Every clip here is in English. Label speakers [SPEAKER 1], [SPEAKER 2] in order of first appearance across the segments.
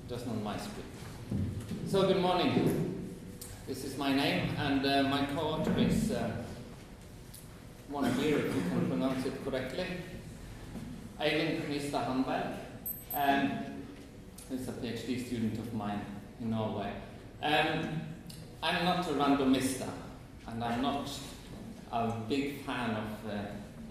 [SPEAKER 1] just on my screen. So good morning. This is my name, and my co-author is one here, if you can pronounce it correctly. Eivind Hanberg, who's a PhD student of mine in Norway. I'm not a randomista, and I'm not a big fan of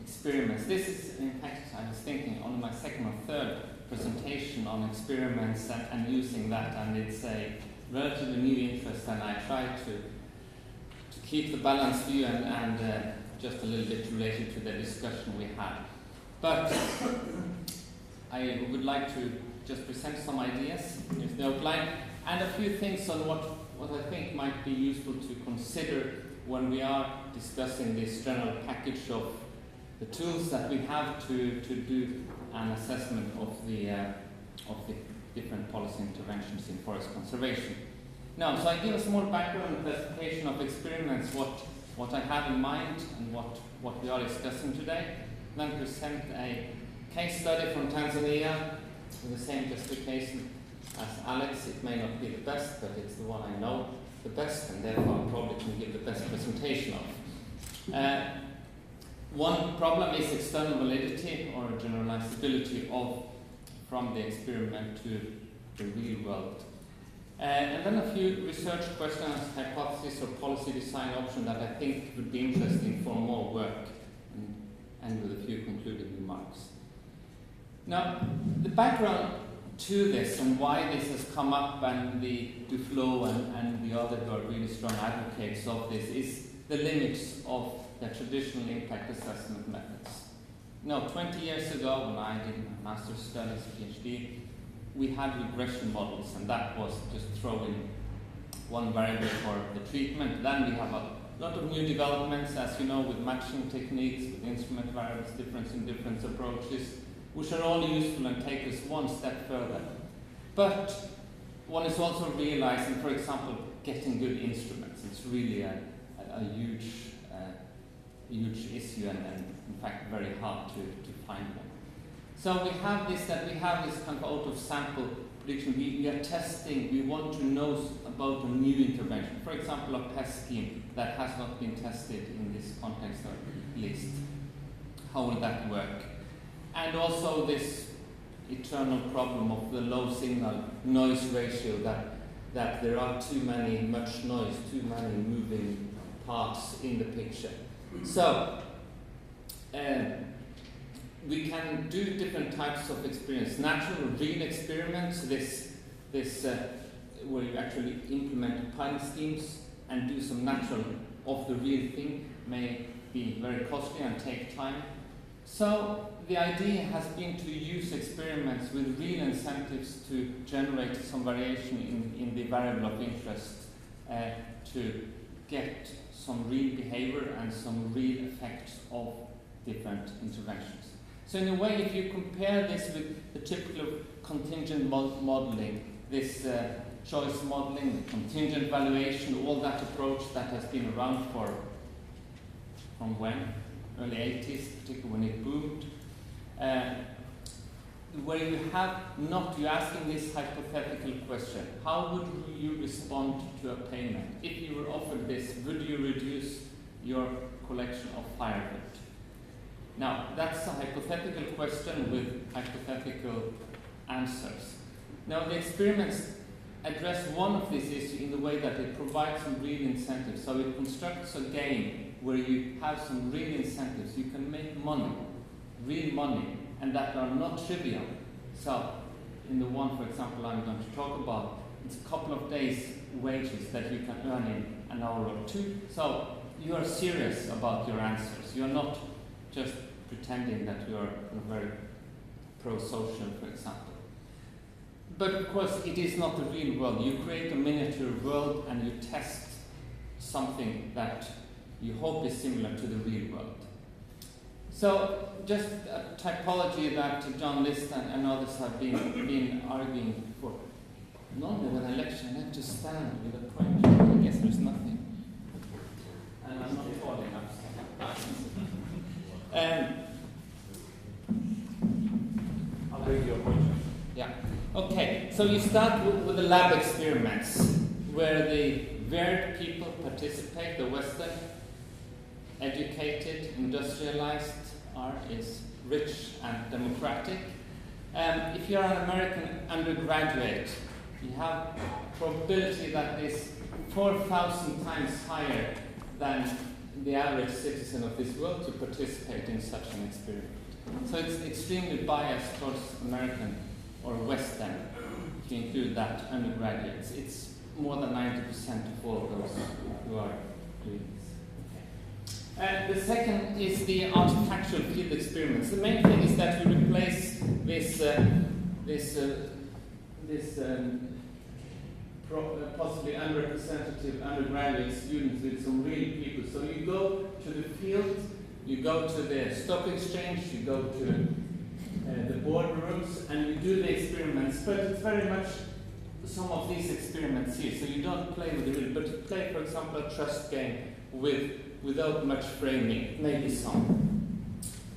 [SPEAKER 1] experiments. This is, in fact, I was thinking on my second or third presentation on experiments and using that, and it's a relatively new interest, and I try to keep the balanced view and just a little bit related to the discussion we had. But I would like to just present some ideas, here's the outline, and a few things on what I think might be useful to consider when we are discussing this general package of the tools that we have to do an assessment of the different policy interventions in forest conservation. Now, so I give a small background and classification of experiments, what I have in mind and what we are discussing today, then present a case study from Tanzania with the same justification as Alex. It may not be the best, but it's the one I know the best, and therefore I probably can give the best presentation of. One problem is external validity or generalizability from the experiment to the real world. And then a few research questions, hypotheses, or policy design options that I think would be interesting for more work, and with a few concluding remarks. Now, the background to this and why this has come up, and the Duflo and the other who are really strong advocates of this, is the limits of the traditional impact assessment methods. Now, 20 years ago, when I did my master's studies, PhD, we had regression models, and that was just throw in one variable for the treatment. Then we have a lot of new developments, as you know, with matching techniques, with instrument variables, difference in difference approaches, which are all useful and take us one step further. But one is also realizing, for example, getting good instruments. It's really a huge issue, and in fact very hard to find them. So we have this kind of out of sample prediction. We are testing, we want to know about a new intervention. For example, a pest scheme that has not been tested in this context, or at least. How will that work? And also this eternal problem of the low signal noise ratio, that there are much noise, too many moving parts in the picture. So we can do different types of experience. Natural, real experiments, this where you actually implement pilot schemes and do some natural of the real thing, may be very costly and take time. So the idea has been to use experiments with real incentives to generate some variation in the variable of interest, to get some real behavior and some real effects of different interventions. So in a way, if you compare this with the typical contingent modeling, this choice modeling, the contingent valuation, all that approach that has been around from when? Early 80s, particularly when it boomed, where you have you're asking this hypothetical question: how would you respond to a payment? If you were offered this, would you reduce your collection of firewood? Now, that's a hypothetical question with hypothetical answers. Now, the experiments address one of these issues in the way that it provides some real incentives. So it constructs a game where you have some real incentives. You can make money, real money, and that are not trivial. So in the one, for example, I'm going to talk about, it's a couple of days' wages that you can earn in an hour or two. So you are serious about your answers. You're not just pretending that you're very pro-social, for example. But of course, it is not the real world. You create a miniature world and you test something that you hope is similar to the real world. So just a typology that John List and others have been arguing for. Normally when I lecture, I have to stand with a pointer. I guess there's nothing. And I'm not falling up. I'll bring your pointer. Yeah. Okay, so you start with the lab experiments, where the varied people participate. The Western, educated, industrialized, is rich and democratic. If you're an American undergraduate, you have a probability that is 4,000 times higher than the average citizen of this world to participate in such an experiment. So it's extremely biased towards American or Western, if you include that, undergraduates. It's more than 90% of all those who are doing this. The second is the artifactual field experiments. The main thing is that you replace this possibly unrepresentative undergraduate students with some real people. So you go to the field, you go to the stock exchange, you go to the boardrooms, and you do the experiments. But it's very much some of these experiments here. So you don't play with the real, but you play, for example, a trust game without much framing, maybe some.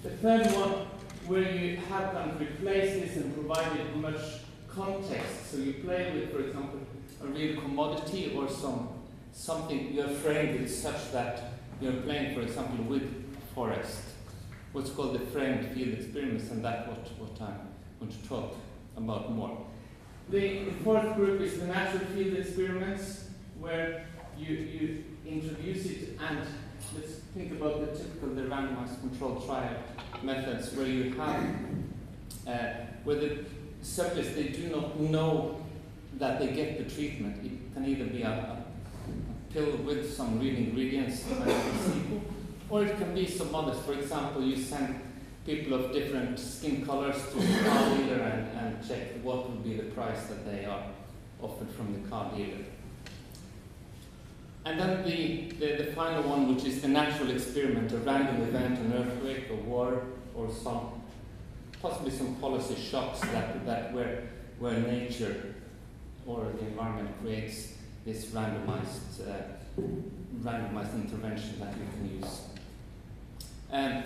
[SPEAKER 1] The third one, where you have kind of replaced this and provided much context. So you play with, for example, a real commodity or something you're framed with such that you're playing, for example, with a forest. What's called the framed field experiments, and that's what I'm going to talk about more. The fourth group is the natural field experiments, where you introduce it, and let's think about the randomized controlled trial methods, where you have where the subjects, they do not know that they get the treatment. It can either be a pill with some real ingredients, or it can be some others. For example, you send people of different skin colors to the car dealer and check what would be the price that they are offered from the car dealer. And then the final one, which is the natural experiment, a random event, an earthquake, a war, or possibly some policy shocks that where nature or the environment creates this randomized intervention that you can use. And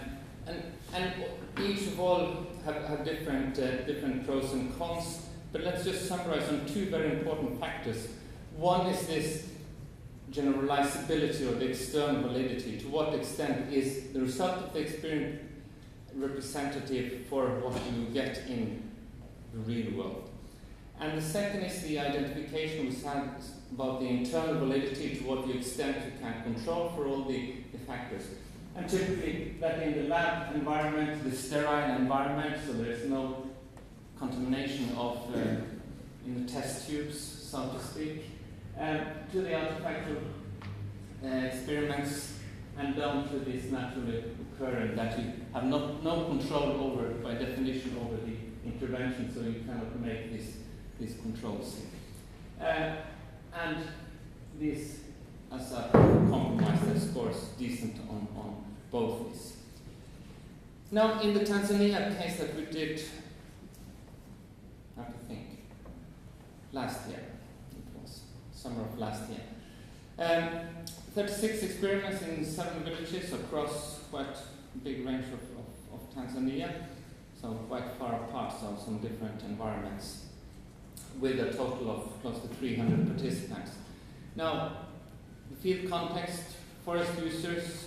[SPEAKER 1] each of all have different pros and cons, but let's just summarize on two very important factors. One is this generalizability or the external validity. To what extent is the result of the experiment representative for what you get in the real world? And the second is the identification we had about the internal validity, to what extent you can control for all the factors. And typically that in the lab environment, the sterile environment, so there is no contamination of in the test tubes, so to speak, to the artifactual experiments, and down to this naturally occurring that you have no control over, by definition, over the intervention, so you cannot make these controls. And this as a compromise that scores decent on both these. Now, in the Tanzania case that we did, I have to think, last year, it was summer of last year. 36 experiments in 7 villages across quite a big range of Tanzania, so quite far apart, so some different environments, with a total of close to 300 participants. Now, the field context, forest users,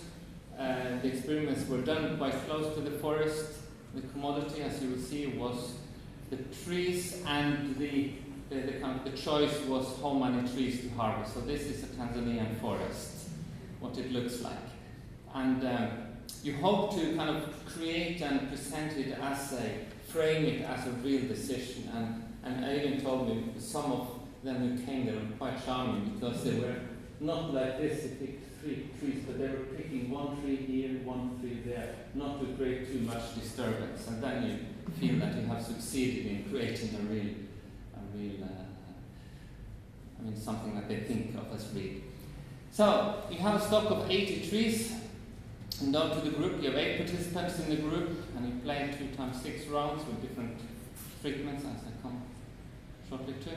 [SPEAKER 1] the experiments were done quite close to the forest. The commodity, as you will see, was the trees, and the choice was how many trees to harvest. So this is a Tanzanian forest, what it looks like. And you hope to kind of create and present it as frame it as a real decision. And Arild told me some of them who came there were quite charming, because they were not like this, they picked 3 trees, but they were picking 1 tree here, 1 tree there, not to create too much disturbance. And then you feel that you have succeeded in creating a real something that they think of as real. So you have a stock of 80 trees, and down to the group, you have 8 participants in the group, and you play 2 times 6 rounds with different treatments, as I come shortly to.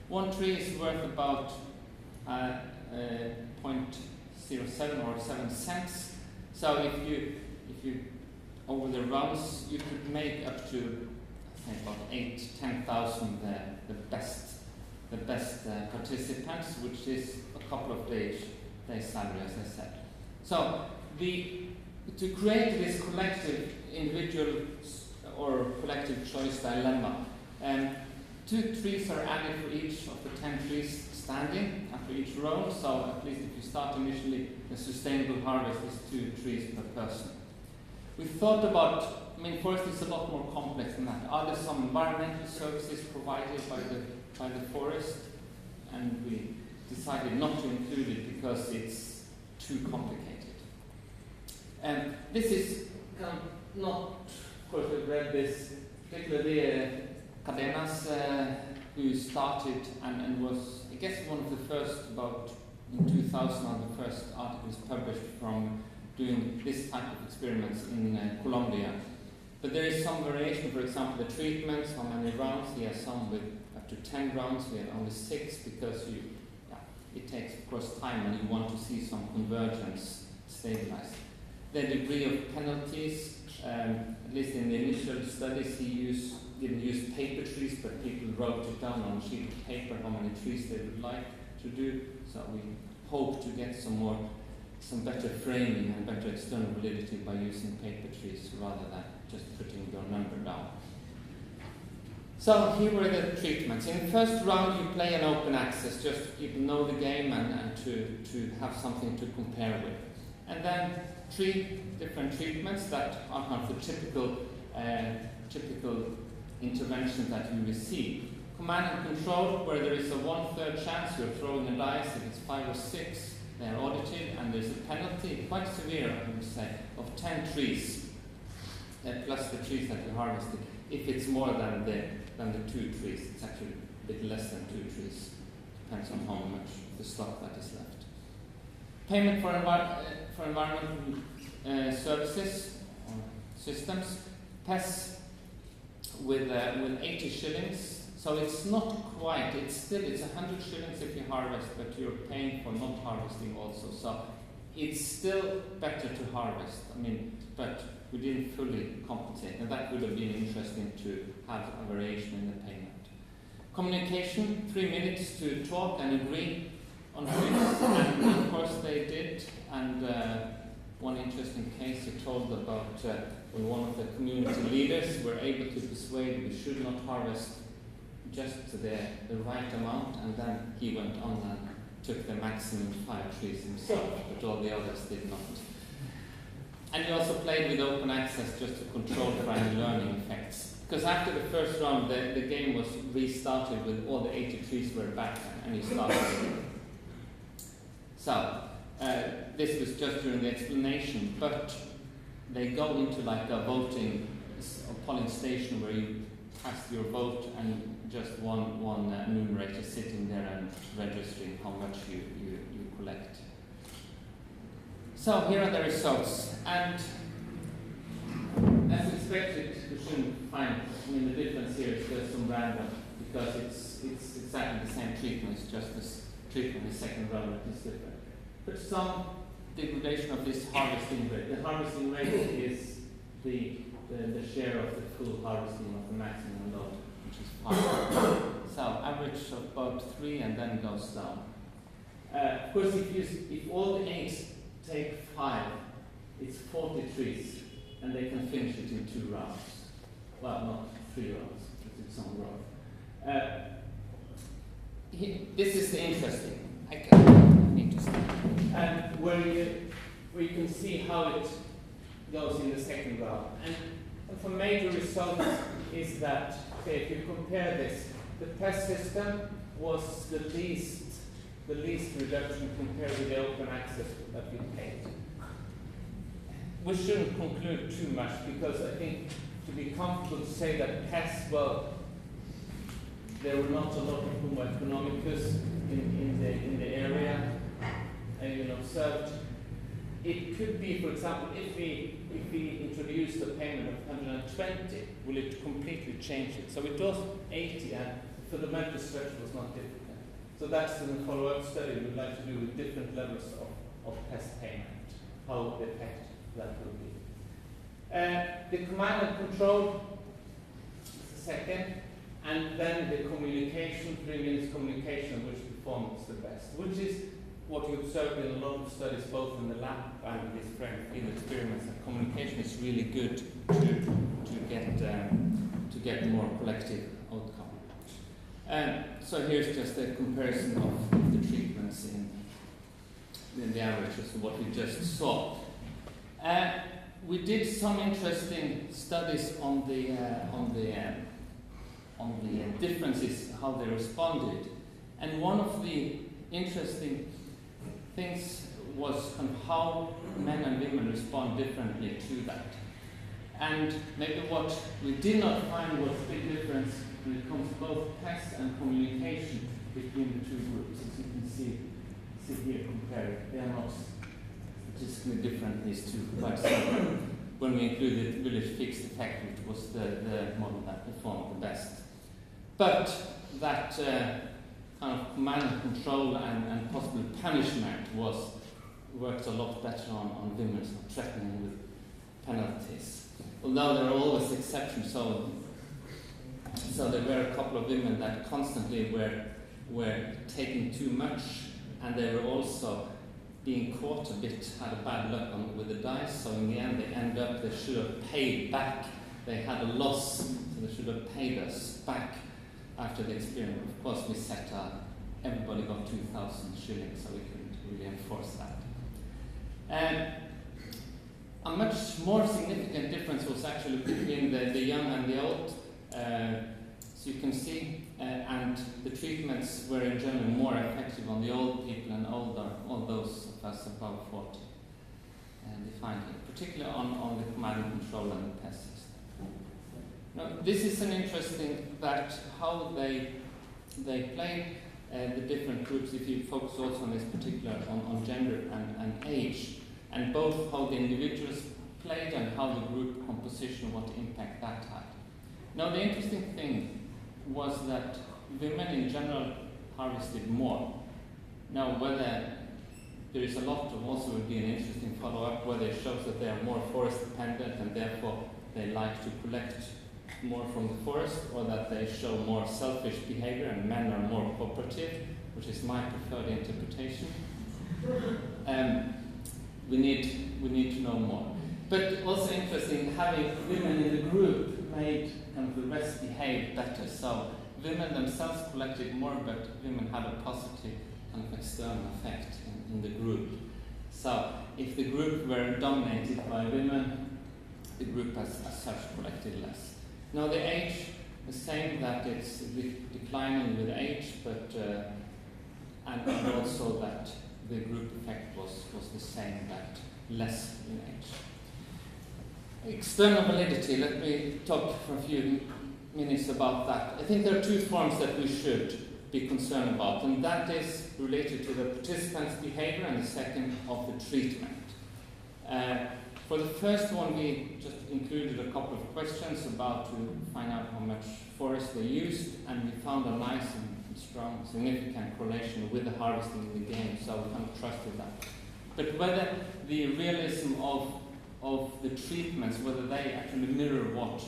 [SPEAKER 1] 1 tree is worth about 0.07 or 7 cents. So if you over the rounds, you could make up to say about 10,000 the best participants, which is a couple of days salary, as I said. So to create this collective individual or collective choice dilemma, 2 trees are added for each of the 10 trees standing after each row. So at least if you start initially, the sustainable harvest is 2 trees per person. We thought about, I mean, forest is a lot more complex than that. Are there some environmental services provided by the forest? And we decided not to include it because it's too complicated. And this is not, of course, we've read this, particularly Cadenas, who started and was, I guess, one of the first, about in 2000, one of the first articles published from doing this type of experiments in Colombia. But there is some variation. For example, the treatments, how many rounds? He has some with up to 10 rounds. We have only 6 because it takes, of course, time and you want to see some convergence stabilized. The degree of penalties, at least in the initial studies, he didn't use paper trees, but people wrote it down on a sheet of paper how many trees they would like to do. So we hope to get some better framing and better external validity by using paper trees rather than just putting your number down. So here were the treatments. In the first round you play an open access, just so people know the game and to have something to compare with. And then 3 different treatments that are kind of the typical interventions that you receive. Command and control, where there is a 1/3 chance you're throwing a dice. If it's 5 or 6, they are audited, and there's a penalty, quite severe, I would say, of 10 trees, plus the trees that you harvested. If it's more than the 2 trees, it's actually a bit less than 2 trees. Depends on how much of the stock that is left. Payment for environmental services or systems, PES with 80 shillings. So it's not quite, it's 100 shillings if you harvest, but you're paying for not harvesting also. So it's still better to harvest, but we didn't fully compensate, and that would have been interesting to have a variation in the payment. Communication, 3 minutes to talk and agree on things, and of course they did. And one interesting case he told about when one of the community leaders were able to persuade we should not harvest just the right amount, and then he went on and took the maximum 5 trees himself, but all the others did not. And he also played with open access just to control for any learning effects. Because after the first round, the game was restarted with all the 80 trees were back, and he started again. So, this was just during the explanation, but they go into like a voting, a polling station where you cast your vote and just one enumerator sitting there and registering how much you collect. So here are the results, and as expected, we shouldn't find, the difference here is just some random, because it's exactly the same treatment, it's just this treatment in the second round that is different. But some degradation of this harvesting rate. The harvesting rate is the share of the full harvesting of the maximum load, which is 5. So average of about 3 and then goes down. Of course, if all the 8 take 5, it's 40 trees, and they can finish it in 2 rounds. Well, not 3 rounds, but it's on row. This is the interesting. I need to stop. And where you can see how it goes in the second round. And the major result is that, if you compare this, the PES system was the least reduction compared with the open access that we paid. We shouldn't conclude too much, because I think to be comfortable to say that PES, well, there were not a lot of Homo economicus in the area observed. It could be, for example, if we introduce the payment of 120, will it completely change it? So it was 80, and fundamental structure was not different. So that's in the follow-up study we'd like to do with different levels of PES payment, how the effect that will be. The command and control, second, and then the communication, 3 minutes communication, which performs the best, which is what you observed in a lot of studies, both in the lab and in these field experiments. That communication is really good to get more collective outcome. So here's just a comparison of the treatments in the averages of what we just saw. We did some interesting studies on the differences, how they responded, and one of the interesting things was how men and women respond differently to that. And maybe what we did not find was a big difference when it comes to both tests and communication between the two groups. As you can see here compared, they are not statistically different, these two, quite similar. When we included the village fixed effect, which was the model that performed the best. But that kind of command and control and possible punishment worked a lot better on women, so threatening with penalties. Although there are always exceptions, so there were a couple of women that constantly were taking too much, and they were also being caught a bit, had a bad luck with the dice, so in the end they should have paid back. They had a loss, so they should have paid us back after the experiment. Of course, we set everybody got 2,000 shillings, so we couldn't really enforce that. And a much more significant difference was actually between the young and the old. So you can see, and the treatments were in general more effective on the old people and older, all those of us above 40. And defined here, particularly on the command and control and the test system. Now, this is an interesting that how they played the different groups, if you focus also on this particular, on gender and age, and both how the individuals played and how the group composition, what impact that had. Now, the interesting thing was that women in general harvested more. Now, whether there is a lot of also would be an interesting follow-up whether it shows that they are more forest dependent and therefore they like to collect more from the forest, or that they show more selfish behavior and men are more cooperative, which is my preferred interpretation. We need to know more. But also interesting, having women in the group made kind of the rest behave better. So women themselves collected more, but women had a positive kind of external effect in the group. So if the group were dominated by women, the group as such collected less. Now the age, the same, that it's declining with age, but and also that the group effect was the same, that less in age. External validity, let me talk for a few minutes about that. I think there are two forms that we should be concerned about, and that is related to the participants' behavior and the second of the treatment. For the first one, we just included a couple of questions about to find out how much forest they used, and we found a nice and strong, significant correlation with the harvesting in the game, so we kind of trusted that. But whether the realism of the treatments, whether they actually mirror what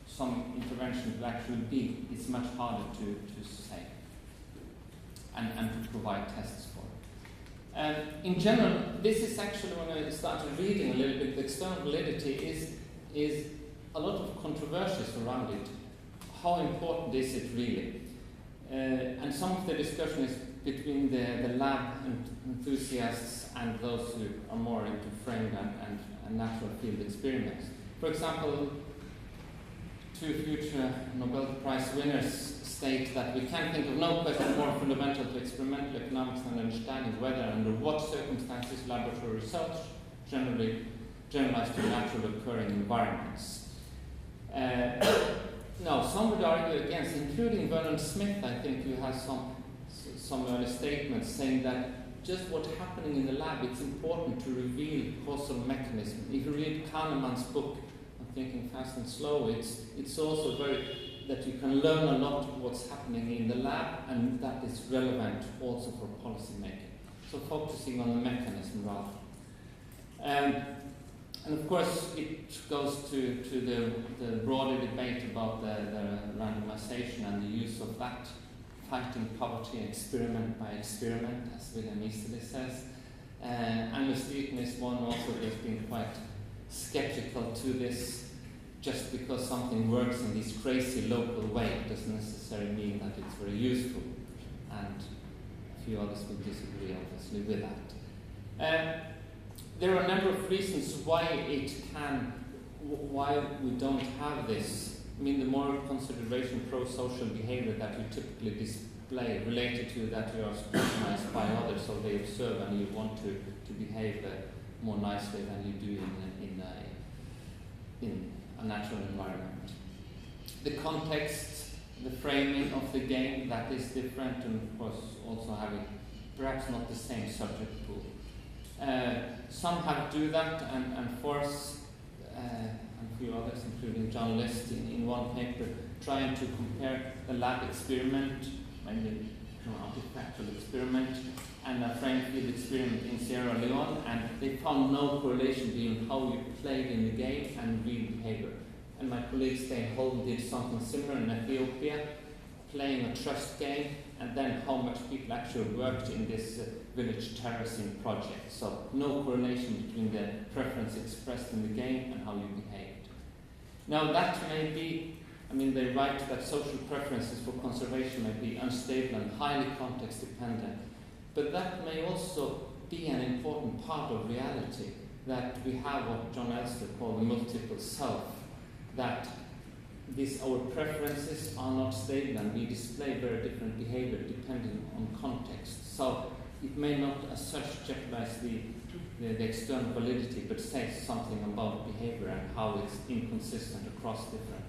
[SPEAKER 1] some intervention will actually be, is much harder to say and to provide tests for. In general, this is actually, when I started reading a little bit, the external validity is a lot of controversies around it. How important is it really? And some of the discussion is between the lab enthusiasts and those who are more into framed and natural field experiments. For example, two future Nobel Prize winners state that we can think of no question more fundamental to experimental economics than understanding whether and under what circumstances laboratory results generalize to natural occurring environments. Now, some would argue against, including Vernon Smith, I think, who has some early statements saying that just what's happening in the lab, it's important to reveal causal mechanism. If you read Kahneman's book, I'm Thinking Fast and Slow, it's also that you can learn a lot of what's happening in the lab, and that is relevant also for policy making. So focusing on the mechanism rather. And of course, course, it goes to the broader debate about the randomization and the use of that, fighting poverty experiment by experiment, as William Easterly says. Angus Deaton is one also that's been quite skeptical to this. Just because something works in this crazy local way doesn't necessarily mean that it's very useful. And a few others will disagree, obviously, with that. There are a number of reasons why why we don't have this. I mean, the moral consideration, pro-social behavior that you typically display related to that you are scrutinized by others, so they observe and you want to behave more nicely than you do in a natural environment. The context, the framing of the game, that is different, and of course also having perhaps not the same subject pool. Some have do that and force, and a few others, including John List in one paper, trying to compare the lab experiment, maybe an artifactual experiment, and a frame field experiment in Sierra Leone, and they found no correlation between how you played in the game and real behavior. And my colleague Stein Holm did something similar in Ethiopia, playing a trust game, and then how much people actually worked in this village terracing project. So no correlation between the preference expressed in the game and how you behaved. Now that may be, I mean, they write that social preferences for conservation may be unstable and highly context dependent, but that may also be an important part of reality, that we have what John Elster called the multiple self, that our preferences are not stable and we display very different behavior depending on context. So it may not as such jeopardize the external validity, but says something about behavior and how it's inconsistent across different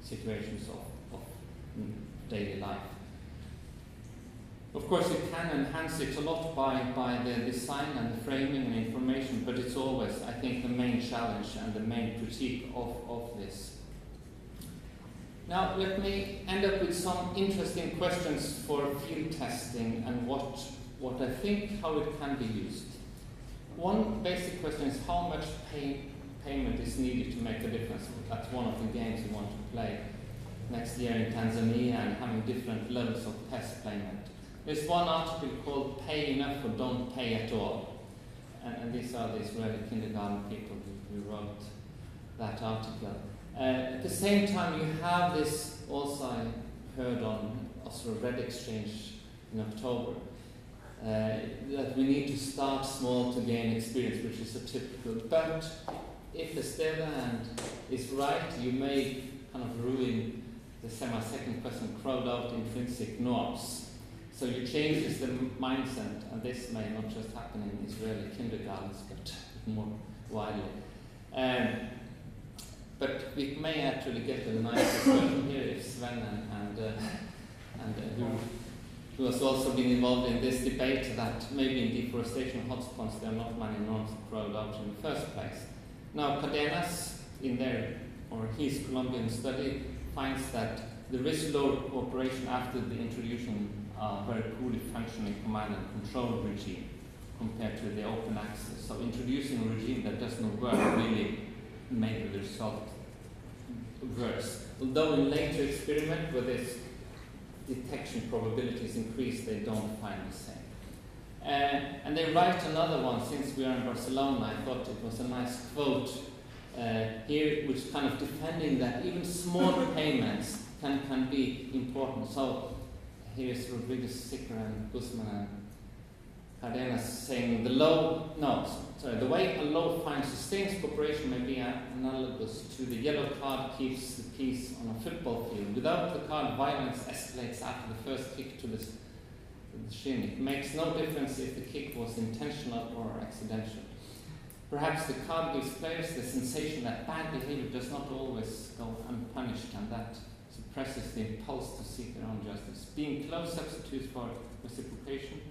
[SPEAKER 1] situations of daily life. Of course, it can enhance it a lot by the design and the framing and information, but it's always, I think, the main challenge and the main critique of this. Now, let me end up with some interesting questions for field testing and what I think, how it can be used. One basic question is how much payment is needed to make a difference. That's one of the games you want to play next year in Tanzania, and having different levels of test payment. There's one article called Pay Enough or Don't Pay at All. And these are the Israeli kindergarten people who wrote that article. At the same time, you have this also I heard on Oslo Red Exchange in October, that we need to start small to gain experience, which is a typical. But if Esteve is right, you may kind of ruin the semi-second question, crowd out intrinsic norms. So you change the mindset, and this may not just happen in Israeli kindergartens, but more widely. But we may actually get a nice discussion here if Sven who has also been involved in this debate, that maybe in deforestation hotspots there are not many norms to crowd out in the first place. Now, Cadenas, in his Colombian study, finds that there is low cooperation after the introduction of a very poorly functioning command and control regime compared to the open access. So introducing a regime that does not work really made the result worse. Although in later experiment where this detection probabilities increase, they don't find the same. And they write another one, since we are in Barcelona, I thought it was a nice quote here, which kind of defending that even small payments can be important. So here's Rodriguez, Sicker, and Guzman and Cardenas saying the way a low fine sustains cooperation may be analogous to the yellow card keeps the peace on a football field. Without the card, violence escalates after the first kick to the shin. It makes no difference if the kick was intentional or accidental. Perhaps the card gives players the sensation that bad behavior does not always go unpunished, and that suppresses the impulse to seek their own justice. Being close substitutes for reciprocation.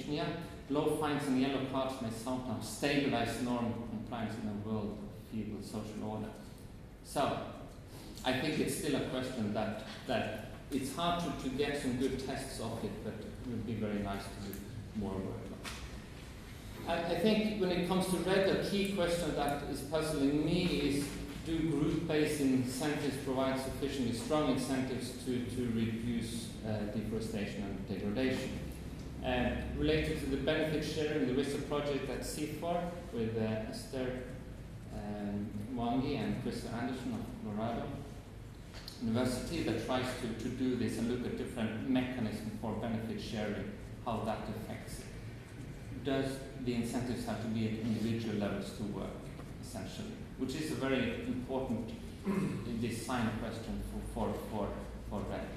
[SPEAKER 1] Yeah. Low fines and yellow cards may sometimes stabilize norm compliance in a world of feeble social order. So, I think it's still a question that it's hard to get some good tests of it, but it would be very nice to do more work on. I think when it comes to RED, a key question that is puzzling me is, do group-based incentives provide sufficiently strong incentives to reduce deforestation and degradation? Related to the benefit sharing, there is a project at CIFOR with Esteve and Chris Anderson of Colorado University that tries to do this and look at different mechanisms for benefit sharing, how that affects it. Does the incentives have to be at individual levels to work, essentially? Which is a very important design question for RED.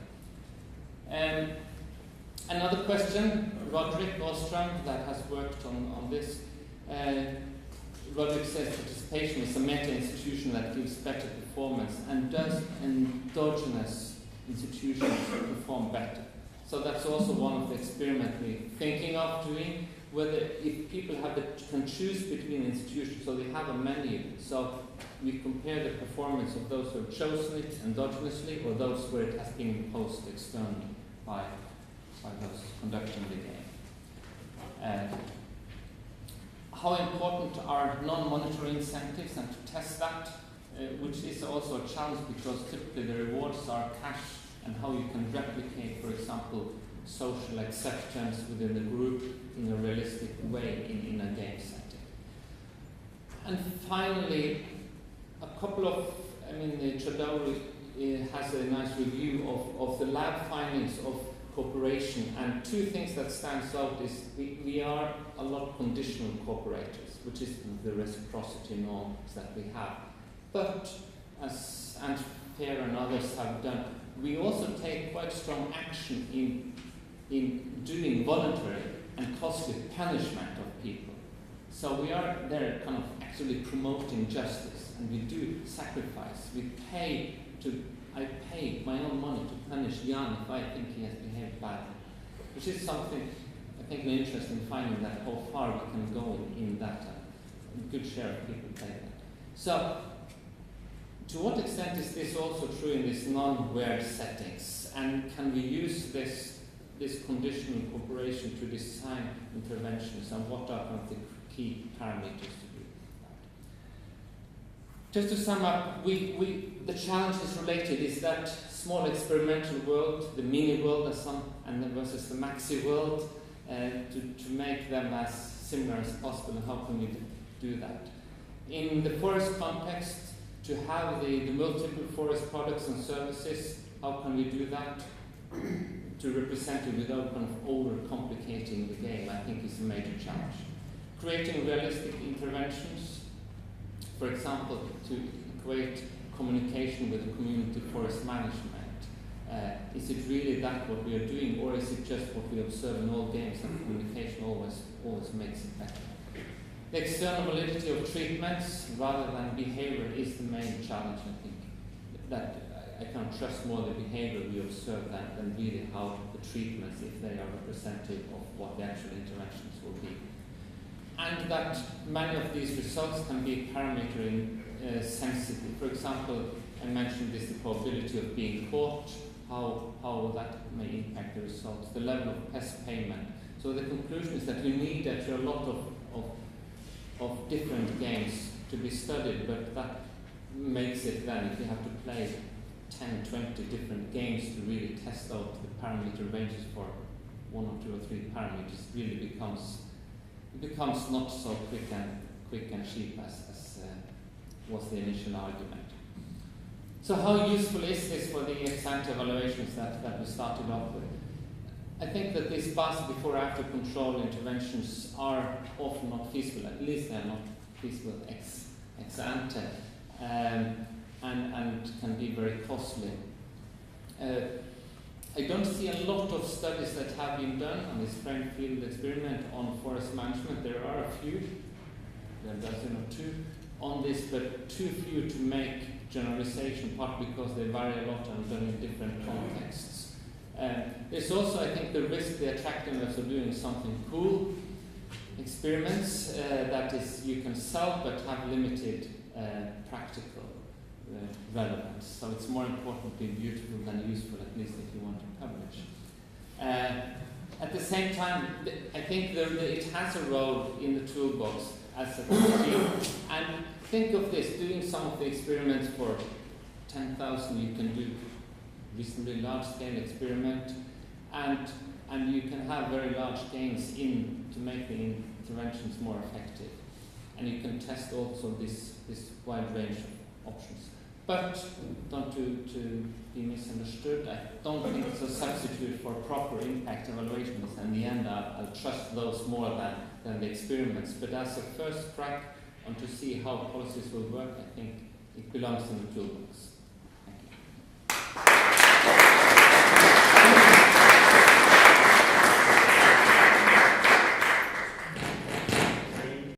[SPEAKER 1] Another question, Roderick Ostrom, that has worked on this. Roderick says participation is a meta-institution that gives better performance, and does endogenous institutions perform better? So that's also one of the experiments we're thinking of doing, whether if people can choose between institutions, so they have a menu, so we compare the performance of those who have chosen it endogenously or those where it has been imposed externally by those conducting the game. How important are non-monetary incentives, and to test that, which is also a challenge because typically the rewards are cash, and how you can replicate, for example, social acceptance within the group in a realistic way in a game setting. And finally, a couple of, Chadauri has a nice review of the lab findings of cooperation, and two things that stands out is we are a lot of conditional cooperators, which is the reciprocity norms that we have. But as Fair and others have done, we also take quite strong action in doing voluntary and costly punishment of people. So we are there kind of actually promoting justice, and we do sacrifice. I pay my own money to punish Jan if I think he has behaved badly, which is something I think an interesting finding, that how far we can go in that. A good share of people pay that. So, to what extent is this also true in these non-weird settings? And can we use this conditional cooperation to design interventions, and what are kind of the key parameters to do that? Just to sum up, the challenges related is that small experimental world, the mini world and then versus the maxi world, to make them as similar as possible, and how can we do that? In the forest context, to have the multiple forest products and services, how can we do that? To represent it without kind of over-complicating the game, I think is a major challenge. Creating realistic interventions, for example, to equate communication with the community forest management. Is it really that what we are doing, or is it just what we observe in all games, and communication always makes it better? The external validity of treatments rather than behavior is the main challenge, I think. That I can't trust more the behavior we observe than really how the treatments, if they are representative of what the actual interventions will be. And that many of these results can be parameter sensitive. For example, I mentioned this, the probability of being caught, how that may impact the results, the level of pest payment. So the conclusion is that we need actually a lot of different games to be studied, but that makes it then, if you have to play 10, 20 different games to really test out the parameter ranges for one or two or three parameters, really becomes not so quick and cheap as was the initial argument. So how useful is this for the ex-ante evaluations that we started off with? I think that these past, before, after control interventions are often not feasible. At least they're not feasible ex-ante, and can be very costly. I don't see a lot of studies that have been done on this frame field experiment on forest management. There are a few, there are a dozen or two on this, but too few to make generalization, partly because they vary a lot and done in different contexts. There's also, I think, the risk, the attractiveness of doing something cool, experiments that is you can sell but have limited practical relevance. So it's more important to be beautiful than useful, at least if you want to publish. at the same time, I think it has a role in the toolbox as a policy. And think of this, doing some of the experiments for 10,000, you can do reasonably large-scale experiment, and you can have very large gains to make the interventions more effective. And you can test also this wide range of options. But not to be misunderstood, I don't think it's a substitute for proper impact evaluations. In the end, I'll trust those more than the experiments. But as a first crack on to see how policies will work, I think it belongs in the toolbox.